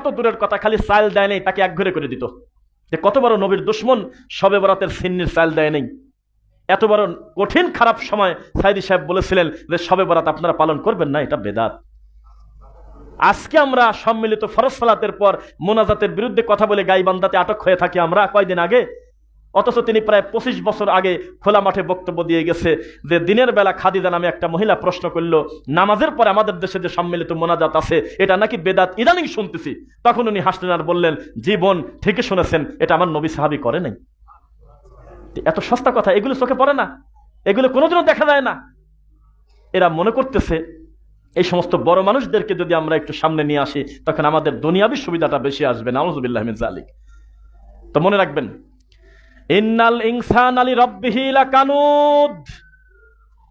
তো দূরের কথা, খালি চাল দেয় নেই, তাকে একঘরে করে দিত। যে কত বড় নবীর দুশ্মন, শবে বরাতের সিন্নির চাল দেয় নেই। এত বড় কঠিন খারাপ সময় সাইদি সাহেব বলেছিলেন যে শবে বরাত আপনারা পালন করবেন না, এটা বেদাত। আজকে আমরা সম্মিলিত ফরজ সালাতের পর মোনাজাতের বিরুদ্ধে কথা বলে গাইবান্ধাতে আটক হয়ে থাকি আমরা কয়দিন আগে, অথচ তিনি প্রায় 25 বছর আগে খোলা মাঠে বক্তব্য দিয়ে গেছে যে দিনের বেলা খাদিজা নামে একটা মহিলা প্রশ্ন করলো নামাজের পরে আমাদের দেশে যে সম্মিলিত মোনাজাত আছে এটা নাকি বেদাত, ইদানিং শুনতেছি। তখন উনি হাসলেন আর বললেন, জীবন ঠিকই শুনেছেন, এটা আমার নবী সাহাবী করে নাই। এত সস্তা কথা, এগুলো চোখে পড়ে না, এগুলো কোনোদিনও দেখা যায় না। এরা মনে করতেছে এই সমস্ত বড় মানুষদেরকে যদি আমরা একটু সামনে নিয়ে আসি তখন আমাদের দুনিয়াবী সুবিধাটা বেশি আসবে। নাউযুবিল্লাহি মিন যালিক। তো মনে রাখবেন, ইন্নাল ইনসানা লিরাব্বিহি লাকানুদ,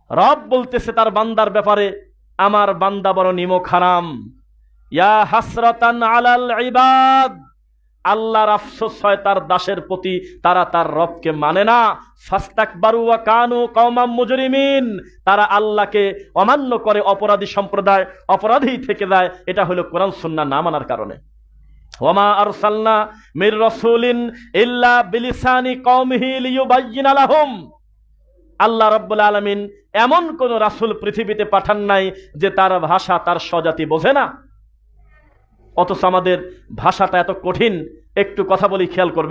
রব বলতেছে তার বান্দার ব্যাপারে, আমার বান্দা বড় নিমক হারাম। ইয়া হাসরাতান আলাল ইবাদ, আল্লাহর আফসোস হয় তার দাসের প্রতি, তারা তার রবকে মানে না। ফাস্তাকবারু ওয়া কানু কওমান মুজরিমিন, তারা আল্লাহকে অমান্য করে, অপরাধী সম্প্রদায়, অপরাধী থেকে যায়। এটা হলো কোরআন সুন্নাহ না মানার কারণে। ওয়ামা আরসালনা মির রাসূলিন ইল্লা বিলিসানি কওমিহি লিয়ুবায়্যিনা লাহুম, আল্লাহ রাব্বুল আলামিন এমন কোন রাসূল পৃথিবীতে পাঠান নাই যে তার ভাষা তার স্বজাতি বোঝে না। অথচ আমাদের ভাষাটা এত কঠিন। একটু কথা বলি, খেয়াল করবেন।